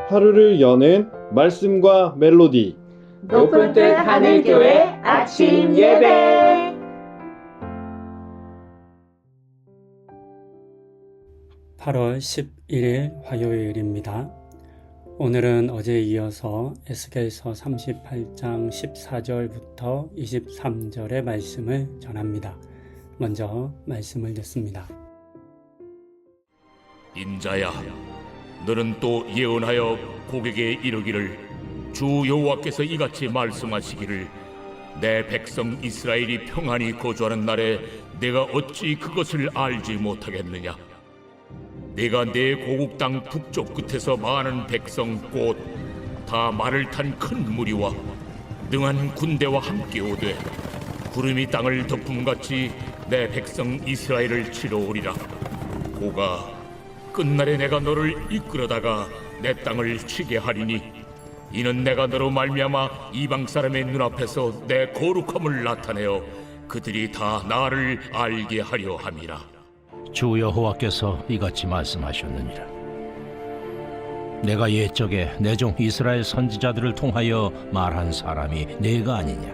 하루를 여는 말씀과 멜로디 높은 뜻 하늘교회 아침 예배. (8월 11일) 화요일입니다. 오늘은 어제에 이어서 에스겔서 38장 14절부터 23절의 말씀을 전합니다. 먼저 말씀을 듣습니다. 인자야, 너는 또 예언하여 고객에게 이르기를, 주 여호와께서 이같이 말씀하시기를, 내 백성 이스라엘이 평안히 거주하는 날에 내가 어찌 그것을 알지 못하겠느냐. 내가 내 고국 땅 북쪽 끝에서 많은 백성 곧 다 말을 탄 큰 무리와 능한 군대와 함께 오되 구름이 땅을 덮음같이 내 백성 이스라엘을 치러 오리라. 고가 끝날에 내가 너를 이끌어다가 내 땅을 치게 하리니, 이는 내가 너로 말미암아 이방 사람의 눈앞에서 내 거룩함을 나타내어 그들이 다 나를 알게 하려 함이라. 주 여호와께서 이같이 말씀하셨느니라. 내가 옛적에 내 종 이스라엘 선지자들을 통하여 말한 사람이 네가 아니냐.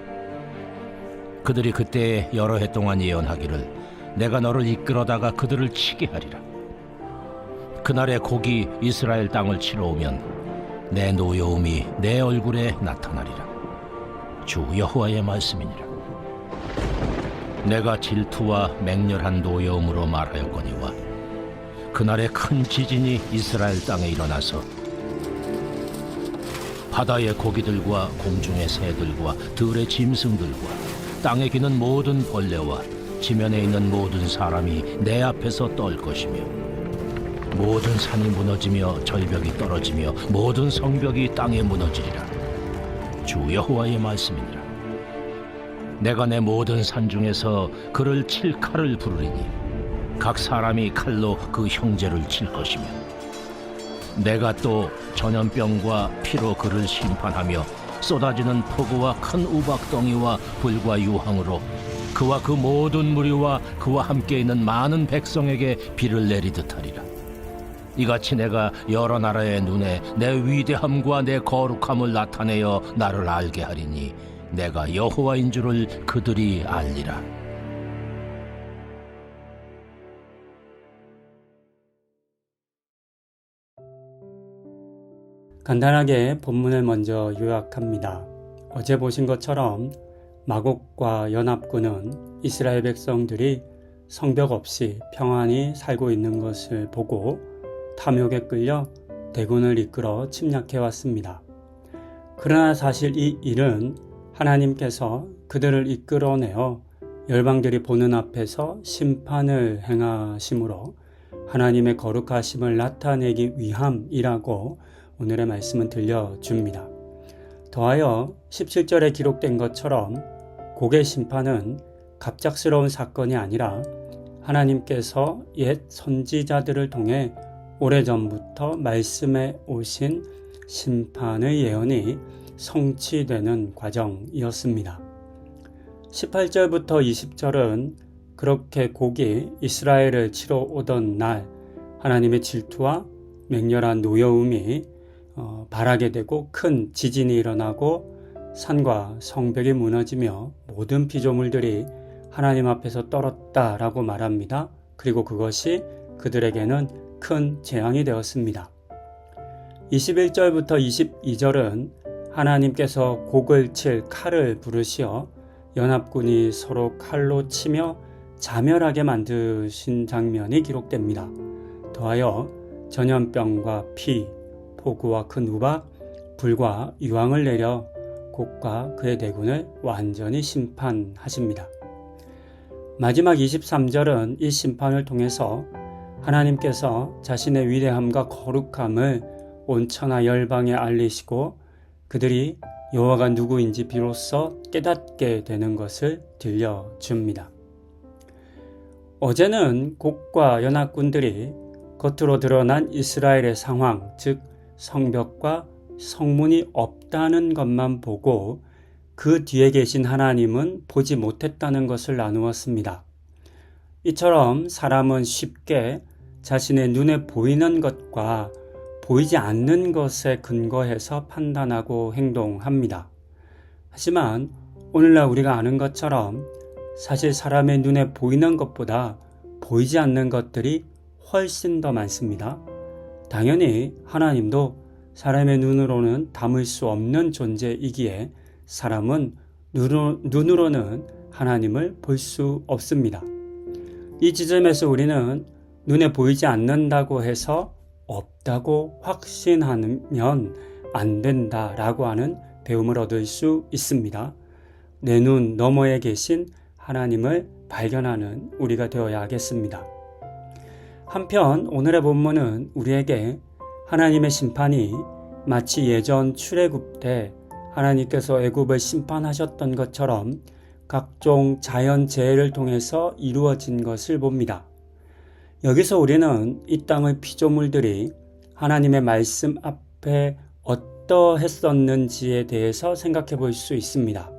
그들이 그때 여러 해 동안 예언하기를, 내가 너를 이끌어다가 그들을 치게 하리라. 그날에 곡이 이스라엘 땅을 치러 오면 내 노여움이 내 얼굴에 나타나리라. 주 여호와의 말씀이니라. 내가 질투와 맹렬한 노여움으로 말하였거니와 그날에 큰 지진이 이스라엘 땅에 일어나서 바다의 고기들과 공중의 새들과 들의 짐승들과 땅에 기는 모든 벌레와 지면에 있는 모든 사람이 내 앞에서 떨 것이며, 모든 산이 무너지며 절벽이 떨어지며 모든 성벽이 땅에 무너지리라. 주 여호와의 말씀이니라. 내가 내 모든 산 중에서 그를 칠 칼을 부르리니 각 사람이 칼로 그 형제를 칠 것이며, 내가 또 전염병과 피로 그를 심판하며 쏟아지는 폭우와 큰 우박덩이와 불과 유황으로 그와 그 모든 무리와 그와 함께 있는 많은 백성에게 비를 내리듯 하리라. 이같이 내가 여러 나라의 눈에 내 위대함과 내 거룩함을 나타내어 나를 알게 하리니 내가 여호와인 줄을 그들이 알리라. 간단하게 본문을 먼저 요약합니다. 어제 보신 것처럼 마곡과 연합군은 이스라엘 백성들이 성벽 없이 평안히 살고 있는 것을 보고 탐욕에 끌려 대군을 이끌어 침략해왔습니다. 그러나 사실 이 일은 하나님께서 그들을 이끌어내어 열방들이 보는 앞에서 심판을 행하심으로 하나님의 거룩하심을 나타내기 위함이라고 오늘의 말씀은 들려줍니다. 더하여 17절에 기록된 것처럼 곡의 심판은 갑작스러운 사건이 아니라 하나님께서 옛 선지자들을 통해 오래전부터 말씀해 오신 심판의 예언이 성취되는 과정이었습니다. 18절부터 20절은 그렇게 곡이 이스라엘을 치러 오던 날 하나님의 질투와 맹렬한 노여움이 발하게 되고 큰 지진이 일어나고 산과 성벽이 무너지며 모든 피조물들이 하나님 앞에서 떨었다라고 말합니다. 그리고 그것이 그들에게는 큰 재앙이 되었습니다. 21절부터 22절은 하나님께서 곡을 칠 칼을 부르시어 연합군이 서로 칼로 치며 자멸하게 만드신 장면이 기록됩니다. 더하여 전염병과 피, 폭우와 큰 우박, 불과 유황을 내려 곡과 그의 대군을 완전히 심판하십니다. 마지막 23절은 이 심판을 통해서 하나님께서 자신의 위대함과 거룩함을 온 천하 열방에 알리시고 그들이 여호와가 누구인지 비로소 깨닫게 되는 것을 들려줍니다. 어제는 곡과 연합군들이 겉으로 드러난 이스라엘의 상황, 즉 성벽과 성문이 없다는 것만 보고 그 뒤에 계신 하나님은 보지 못했다는 것을 나누었습니다. 이처럼 사람은 쉽게 자신의 눈에 보이는 것과 보이지 않는 것에 근거해서 판단하고 행동합니다. 하지만 오늘날 우리가 아는 것처럼 사실 사람의 눈에 보이는 것보다 보이지 않는 것들이 훨씬 더 많습니다. 당연히 하나님도 사람의 눈으로는 담을 수 없는 존재이기에 사람은 눈으로는 하나님을 볼 수 없습니다. 이 지점에서 우리는 눈에 보이지 않는다고 해서 없다고 확신하면 안 된다라고 하는 배움을 얻을 수 있습니다. 내 눈 너머에 계신 하나님을 발견하는 우리가 되어야 하겠습니다. 한편 오늘의 본문은 우리에게 하나님의 심판이 마치 예전 출애굽 때 하나님께서 애굽을 심판하셨던 것처럼 각종 자연재해를 통해서 이루어진 것을 봅니다. 여기서 우리는 이 땅의 피조물들이 하나님의 말씀 앞에 어떠했었는지에 대해서 생각해 볼 수 있습니다.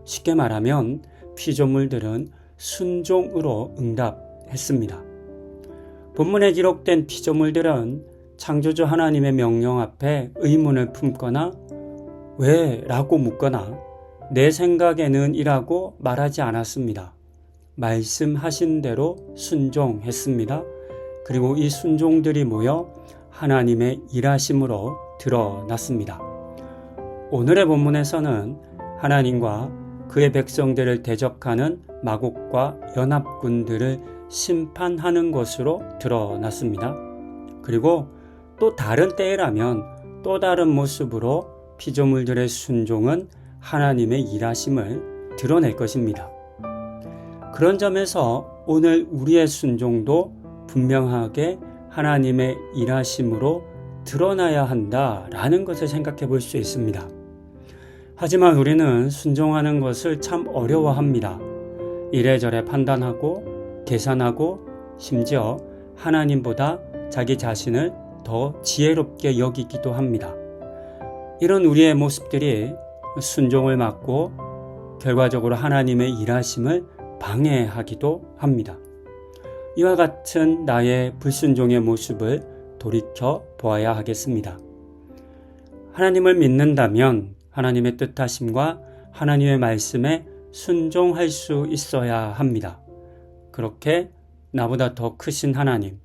쉽게 말하면 피조물들은 순종으로 응답했습니다. 본문에 기록된 피조물들은 창조주 하나님의 명령 앞에 의문을 품거나 왜? 라고 묻거나 내 생각에는 이라고 말하지 않았습니다. 말씀하신 대로 순종했습니다. 그리고 이 순종들이 모여 하나님의 일하심으로 드러났습니다. 오늘의 본문에서는 하나님과 그의 백성들을 대적하는 마곡과 연합군들을 심판하는 것으로 드러났습니다. 그리고 또 다른 때라면 또 다른 모습으로 피조물들의 순종은 하나님의 일하심을 드러낼 것입니다. 그런 점에서 오늘 우리의 순종도 분명하게 하나님의 일하심으로 드러나야 한다라는 것을 생각해 볼 수 있습니다. 하지만 우리는 순종하는 것을 참 어려워합니다. 이래저래 판단하고 계산하고 심지어 하나님보다 자기 자신을 더 지혜롭게 여기기도 합니다. 이런 우리의 모습들이 순종을 막고 결과적으로 하나님의 일하심을 방해하기도 합니다. 이와 같은 나의 불순종의 모습을 돌이켜 보아야 하겠습니다. 하나님을 믿는다면 하나님의 뜻하심과 하나님의 말씀에 순종할 수 있어야 합니다. 그렇게 나보다 더 크신 하나님,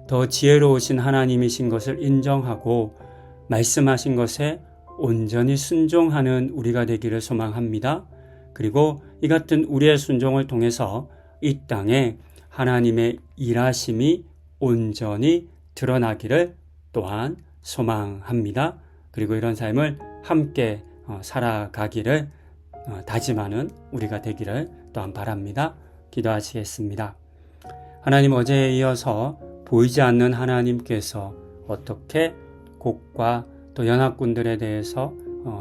더 지혜로우신 하나님이신 것을 인정하고 말씀하신 것에 온전히 순종하는 우리가 되기를 소망합니다. 그리고 이 같은 우리의 순종을 통해서 이 땅에 하나님의 일하심이 온전히 드러나기를 또한 소망합니다. 그리고 이런 삶을 함께 살아가기를 다짐하는 우리가 되기를 또한 바랍니다. 기도하시겠습니다. 하나님, 어제에 이어서 보이지 않는 하나님께서 어떻게 곡과 또 연합군들에 대해서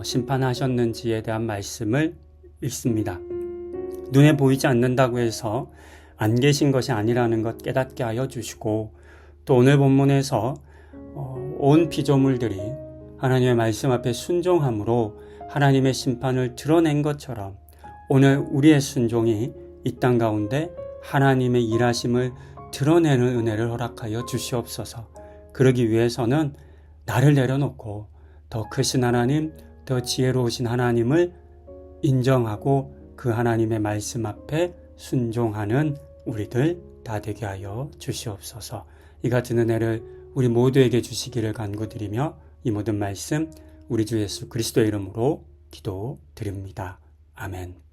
심판하셨는지에 대한 말씀을 읽습니다. 눈에 보이지 않는다고 해서 안 계신 것이 아니라는 것 깨닫게 하여 주시고, 또 오늘 본문에서 온 피조물들이 하나님의 말씀 앞에 순종함으로 하나님의 심판을 드러낸 것처럼 오늘 우리의 순종이 이 땅 가운데 하나님의 일하심을 드러내는 은혜를 허락하여 주시옵소서. 그러기 위해서는 나를 내려놓고 더 크신 하나님, 더 지혜로우신 하나님을 인정하고 그 하나님의 말씀 앞에 순종하는 우리들 다 되게 하여 주시옵소서. 이 같은 은혜를 우리 모두에게 주시기를 간구드리며 이 모든 말씀 우리 주 예수 그리스도의 이름으로 기도드립니다. 아멘.